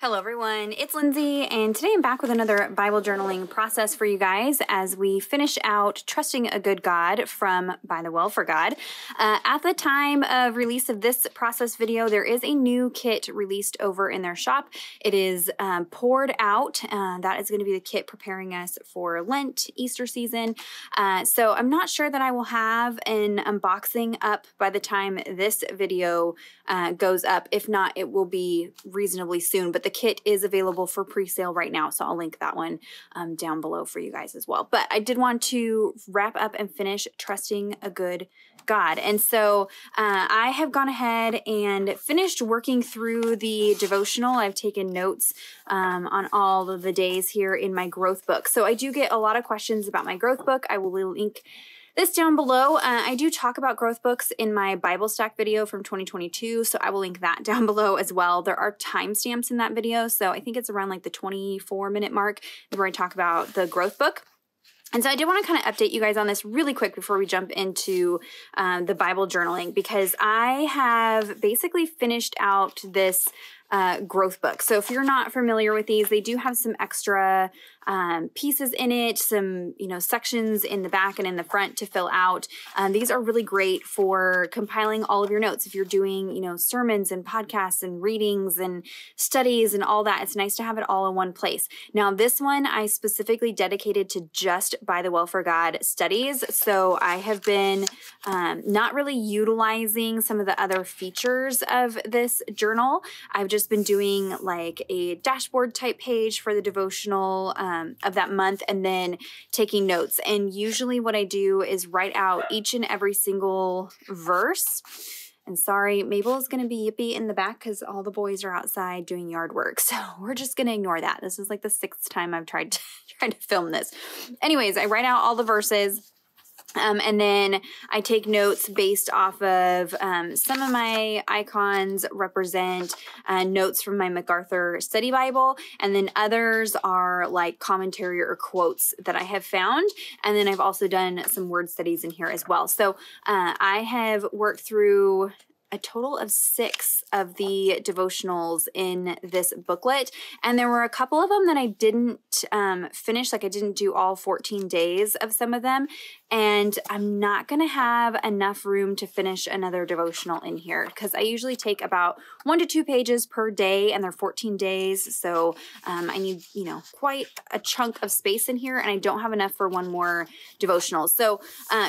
Hello everyone, it's Lindsay, and today I'm back with another Bible journaling process for you guys as we finish out Trusting a Good God from ByTheWell4God. At the time of release of this process video, there is a new kit released over in their shop. It is poured out. That is going to be the kit preparing us for Lent, Easter season. So I'm not sure that I will have an unboxing up by the time this video goes up. If not, it will be reasonably soon, but the kit is available for pre-sale right now, so I'll link that one down below for you guys as well. But I did want to wrap up and finish Trusting a Good God. And so I have gone ahead and finished working through the devotional. I've taken notes on all of the days here in my growth book. So I do get a lot of questions about my growth book. I will link this down below. I do talk about growth books in my Bible Stack video from 2022, so I will link that down below as well. There are timestamps in that video, so I think it's around like the 24-minute mark where I talk about the growth book. And so I did want to kind of update you guys on this really quick before we jump into the Bible journaling, because I have basically finished out this growth book. So if you're not familiar with these, they do have some extra pieces in it, some, sections in the back and in the front to fill out. These are really great for compiling all of your notes. If you're doing, sermons and podcasts and readings and studies and all that, it's nice to have it all in one place. Now, this one I specifically dedicated to just ByTheWell4God studies. So I have been not really utilizing some of the other features of this journal. I've just been doing like a dashboard type page for the devotional of that month and then taking notes. And usually what I do is write out each and every single verse. And sorry, Mabel is going to be yippy in the back because all the boys are outside doing yard work. So we're just going to ignore that. This is like the 6th time I've tried to film this. Anyways, I write out all the verses. And then I take notes based off of some of my icons represent notes from my MacArthur Study Bible, and then others are like commentary or quotes that I have found. And then I've also done some word studies in here as well. So I have worked through a total of 6 of the devotionals in this booklet. And there were a couple of them that I didn't finish, like I didn't do all 14 days of some of them. And I'm not going to have enough room to finish another devotional in here because I usually take about 1 to 2 pages per day and they're 14 days. So I need, quite a chunk of space in here and I don't have enough for one more devotional. So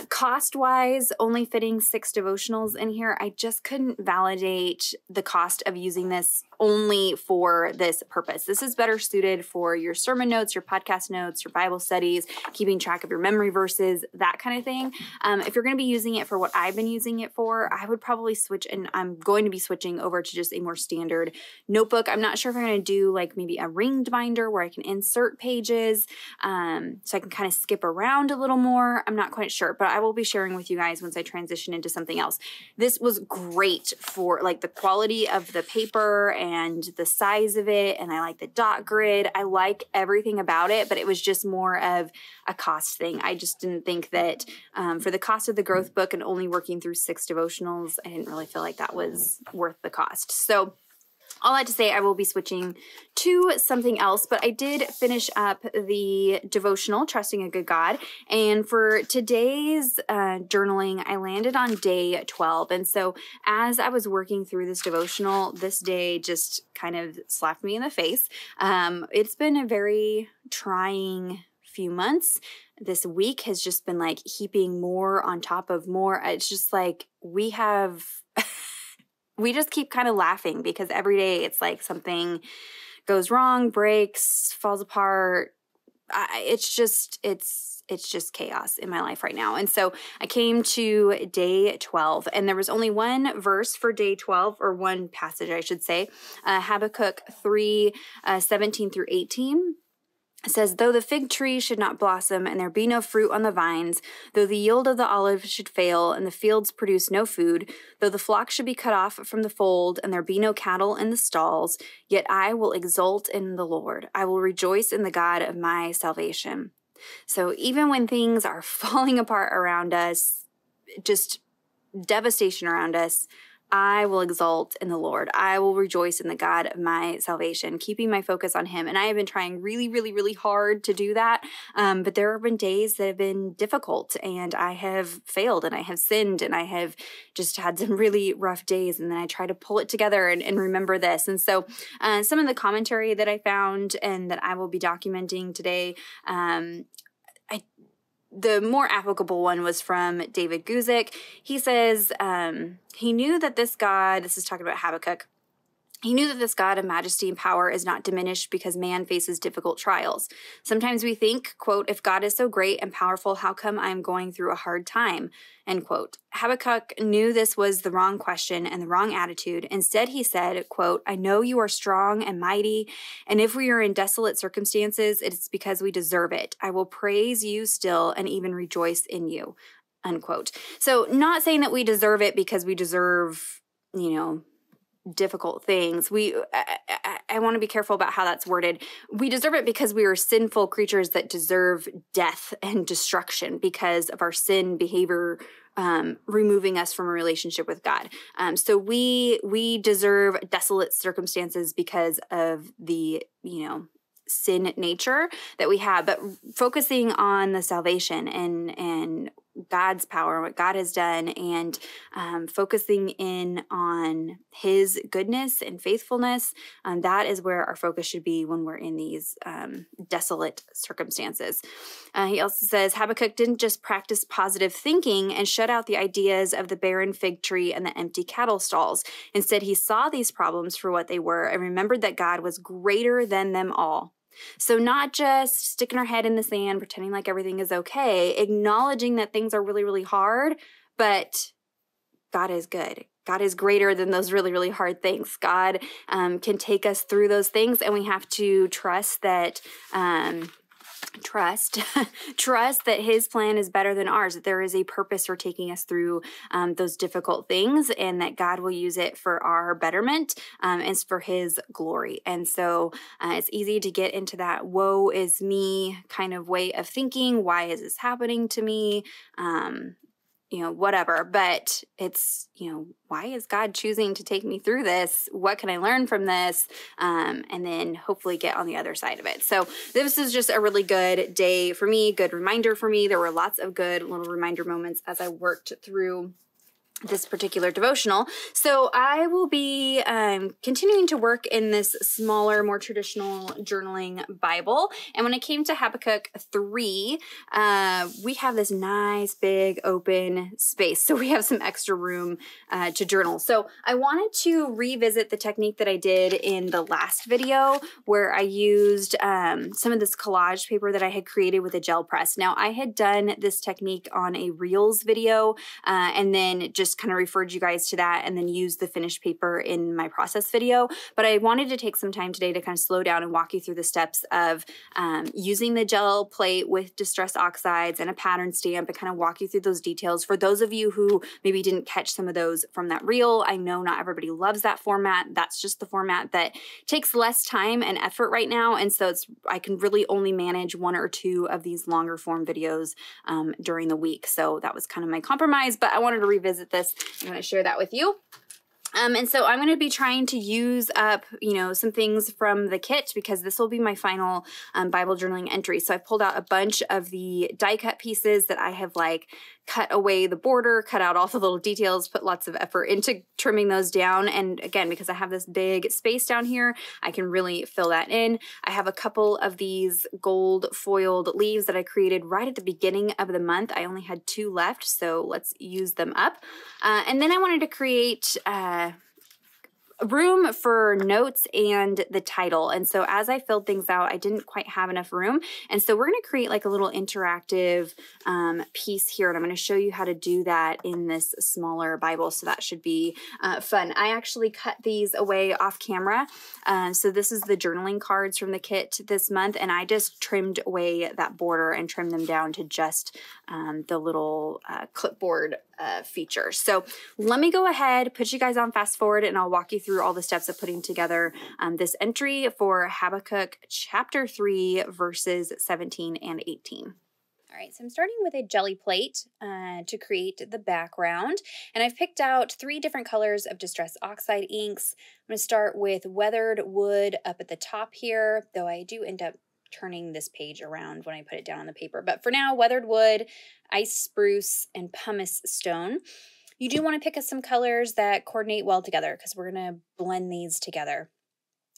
cost-wise, only fitting 6 devotionals in here, I just couldn't validate the cost of using this only for this purpose. This is better suited for your sermon notes, your podcast notes, your Bible studies, keeping track of your memory verses, that kind of thing. If you're going to be using it for what I've been using it for, I would probably switch, and I'm going to be switching over to just a more standard notebook. I'm not sure if I'm going to do like maybe a ringed binder where I can insert pages so I can kind of skip around a little more. I'm not quite sure, but I will be sharing with you guys once I transition into something else. This was great for like the quality of the paper and the size of it, and I like the dot grid. I like everything about it, but it was just more of a cost thing. I just didn't think that for the cost of the growth book and only working through 6 devotionals, I didn't really feel like that was worth the cost. So all that to say, I will be switching to something else, but I did finish up the devotional, Trusting a Good God. And for today's journaling, I landed on day 12. And so as I was working through this devotional, this day just kind of slapped me in the face. It's been a very trying few months. This week has just been like heaping more on top of more. It's just like we just keep kind of laughing because every day it's like something goes wrong, breaks, falls apart. It's just chaos in my life right now. And so I came to day 12 and there was only one verse for day 12, or one passage, I should say, Habakkuk 3, 17 through 18. It says, though the fig tree should not blossom and there be no fruit on the vines, though the yield of the olive should fail and the fields produce no food, though the flock should be cut off from the fold and there be no cattle in the stalls, yet I will exult in the Lord. I will rejoice in the God of my salvation. So even when things are falling apart around us, just devastation around us, I will exult in the Lord. I will rejoice in the God of my salvation, keeping my focus on him. And I have been trying really, really, really hard to do that. But there have been days that have been difficult, and I have failed, and I have sinned, and I have just had some really rough days. And then I try to pull it together and remember this. And so some of the commentary that I found and that I will be documenting today, the more applicable one was from David Guzik. He says, he knew that this God, this is talking about Habakkuk, he knew that this God of majesty and power is not diminished because man faces difficult trials. Sometimes we think, quote, if God is so great and powerful, how come I am going through a hard time? End quote. Habakkuk knew this was the wrong question and the wrong attitude. Instead, he said, quote, I know you are strong and mighty, and if we are in desolate circumstances, it's because we deserve it. I will praise you still and even rejoice in you, unquote. So not saying that we deserve it because we deserve, difficult things. I want to be careful about how that's worded. We deserve it because we are sinful creatures that deserve death and destruction because of our sin behavior, removing us from a relationship with God. So we deserve desolate circumstances because of the, sin nature that we have, but focusing on the salvation and God's power, what God has done, and focusing in on his goodness and faithfulness, that is where our focus should be when we're in these desolate circumstances. He also says Habakkuk didn't just practice positive thinking and shut out the ideas of the barren fig tree and the empty cattle stalls. Instead, he saw these problems for what they were and remembered that God was greater than them all. So not just sticking our head in the sand, pretending like everything is okay, acknowledging that things are really, really hard, but God is good. God is greater than those really, really hard things. God can take us through those things, and we have to trust that trust that his plan is better than ours, that there is a purpose for taking us through those difficult things, and that God will use it for our betterment and for his glory. And so it's easy to get into that woe is me kind of way of thinking. Why is this happening to me? Whatever, but it's, why is God choosing to take me through this? What can I learn from this? And then hopefully get on the other side of it. So this is just a really good day for me, good reminder for me. There were lots of good little reminder moments as I worked through this particular devotional. So I will be continuing to work in this smaller, more traditional journaling Bible. And when it came to Habakkuk 3, we have this nice big open space. So we have some extra room to journal. So I wanted to revisit the technique that I did in the last video where I used some of this collage paper that I had created with a gel press. Now I had done this technique on a Reels video and then just kind of referred you guys to that and then used the finished paper in my process video. But I wanted to take some time today to kind of slow down and walk you through the steps of using the gel plate with distress oxides and a pattern stamp and kind of walk you through those details. For those of you who maybe didn't catch some of those from that reel, I know not everybody loves that format. That's just the format that takes less time and effort right now. And so I can really only manage 1 or 2 of these longer form videos during the week. So that was kind of my compromise, but I wanted to revisit this. I'm going to share that with you. And so I'm going to be trying to use up, some things from the kit because this will be my final Bible journaling entry. So I pulled out a bunch of the die cut pieces that I have cut away the border, cut out all the little details, put lots of effort into trimming those down. And again, because I have this big space down here, I can really fill that in. I have a couple of these gold foiled leaves that I created right at the beginning of the month. I only had 2 left, so let's use them up. And then I wanted to create room for notes and the title. And so as I filled things out, I didn't quite have enough room. And so we're going to create a little interactive piece here. And I'm going to show you how to do that in this smaller Bible. So that should be fun. I actually cut these away off camera. So this is the journaling cards from the kit this month. And I just trimmed away that border and trimmed them down to just the little clipboard feature. So let me go ahead, put you guys on fast forward, and I'll walk you through all the steps of putting together this entry for Habakkuk chapter 3, verses 17 and 18. All right, so I'm starting with a jelly plate to create the background, and I've picked out 3 different colors of Distress Oxide inks. I'm going to start with Weathered Wood up at the top here, though I do end up turning this page around when I put it down on the paper. But for now, Weathered Wood, Ice Spruce, and Pumice Stone. You do want to pick up some colors that coordinate well together because we're going to blend these together.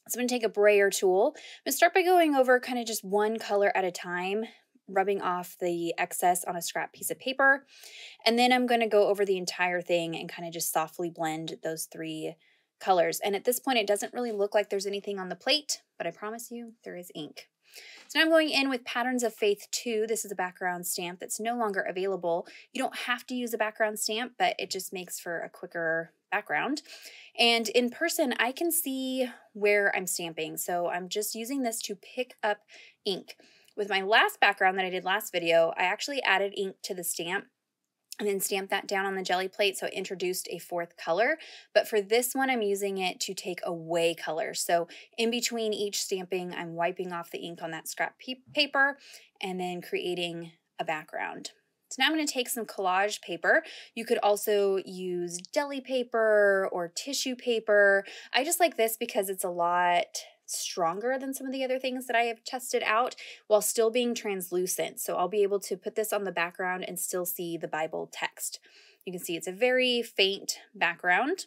So I'm going to take a brayer tool. I'm going to start by going over kind of just one color at a time, rubbing off the excess on a scrap piece of paper. And then I'm going to go over the entire thing and kind of just softly blend those 3 colors. And at this point, it doesn't really look like there's anything on the plate, but I promise you there is ink. So now I'm going in with Patterns of Faith 2. This is a background stamp that's no longer available. You don't have to use a background stamp, but it just makes for a quicker background. And in person, I can see where I'm stamping. So I'm just using this to pick up ink. With my last background that I did last video, I actually added ink to the stamp and then stamped that down on the jelly plate, so it introduced a 4th color. But for this one, I'm using it to take away color. So in between each stamping, I'm wiping off the ink on that scrap paper and then creating a background. So now I'm going to take some collage paper. You could also use deli paper or tissue paper. I just like this because it's a lot stronger than some of the other things that I have tested out while still being translucent. So I'll be able to put this on the background and still see the Bible text. You can see it's a very faint background.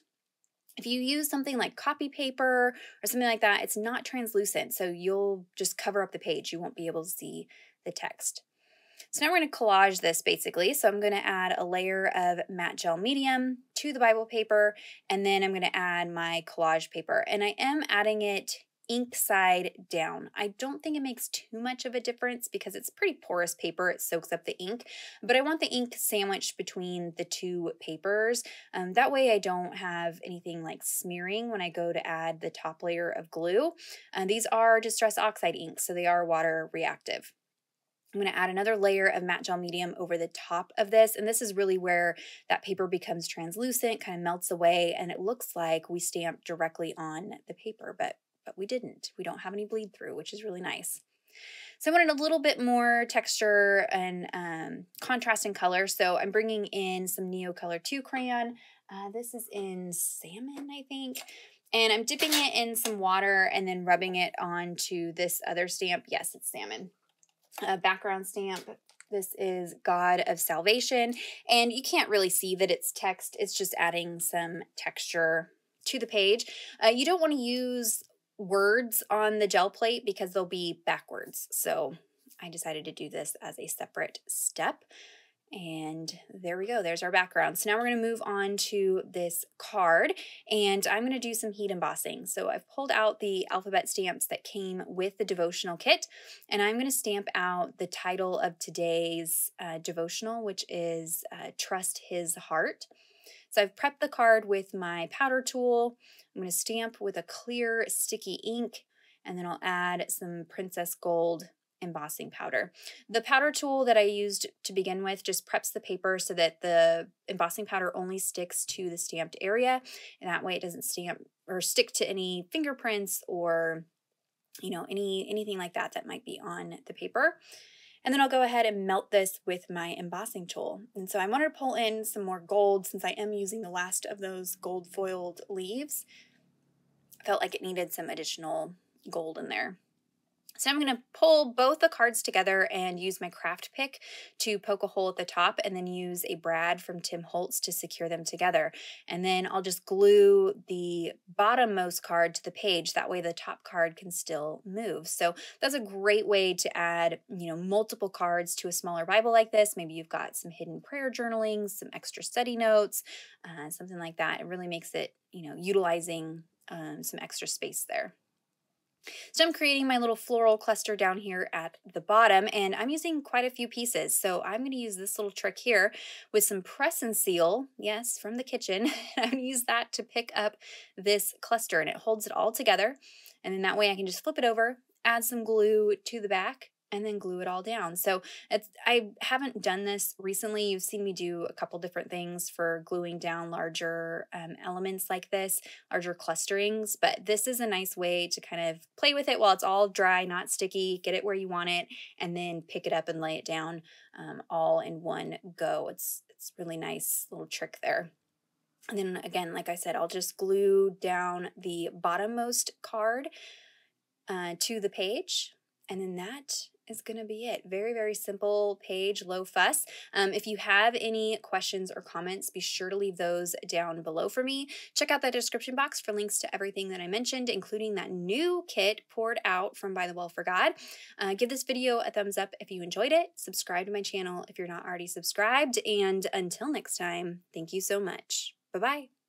If you use something like copy paper or something like that, it's not translucent, so you'll just cover up the page. You won't be able to see the text. So now we're going to collage this basically. So I'm going to add a layer of matte gel medium to the Bible paper, and then I'm going to add my collage paper. And I am adding it ink side down. I don't think it makes too much of a difference because it's pretty porous paper. It soaks up the ink, but I want the ink sandwiched between the 2 papers. That way I don't have anything like smearing when I go to add the top layer of glue. These are Distress Oxide inks, so they are water reactive. I'm going to add another layer of matte gel medium over the top of this, and this is really where that paper becomes translucent, kind of melts away, and it looks like we stamped directly on the paper, but we didn't. We don't have any bleed through, which is really nice. So I wanted a little bit more texture and contrast in color, so I'm bringing in some Neo Color 2 crayon. This is in Salmon, I think. And I'm dipping it in some water and then rubbing it onto this other stamp. Yes, it's Salmon. A background stamp. This is God of Salvation. And you can't really see that it's text. It's just adding some texture to the page. You don't want to use words on the gel plate because they'll be backwards. So I decided to do this as a separate step. And there we go. There's our background. So now we're going to move on to this card, and I'm going to do some heat embossing. So I've pulled out the alphabet stamps that came with the devotional kit, and I'm going to stamp out the title of today's devotional, which is Trust His Heart. So I've prepped the card with my powder tool. I'm going to stamp with a clear sticky ink, and then I'll add some Princess Gold embossing powder. The powder tool that I used to begin with just preps the paper so that the embossing powder only sticks to the stamped area, and that way it doesn't stamp or stick to any fingerprints or anything like that that might be on the paper. And then I'll go ahead and melt this with my embossing tool. And so I wanted to pull in some more gold since I am using the last of those gold foiled leaves. I felt like it needed some additional gold in there. So I'm going to pull both the cards together and use my craft pick to poke a hole at the top, and then use a brad from Tim Holtz to secure them together. And then I'll just glue the bottommost card to the page. That way the top card can still move. So that's a great way to add, multiple cards to a smaller Bible like this. Maybe you've got some hidden prayer journalings, some extra study notes, something like that. It really makes it, utilizing some extra space there. So I'm creating my little floral cluster down here at the bottom, and I'm using quite a few pieces. So I'm going to use this little trick here with some press and seal, yes, from the kitchen. I'm going to use that to pick up this cluster, and it holds it all together. And then that way I can just flip it over, add some glue to the back, and then glue it all down. So I haven't done this recently. You've seen me do a couple different things for gluing down larger elements like this, larger clusterings, but this is a nice way to kind of play with it while it's all dry, not sticky, get it where you want it, and then pick it up and lay it down all in one go. It's really nice little trick there. And then again, like I said, I'll just glue down the bottommost card to the page, and then that is going to be it. Very, very simple page, low fuss. If you have any questions or comments, be sure to leave those down below for me. Check out that description box for links to everything that I mentioned, including that new kit poured out from ByTheWell4God. Give this video a thumbs up if you enjoyed it. Subscribe to my channel if you're not already subscribed. And until next time, thank you so much. Bye-bye.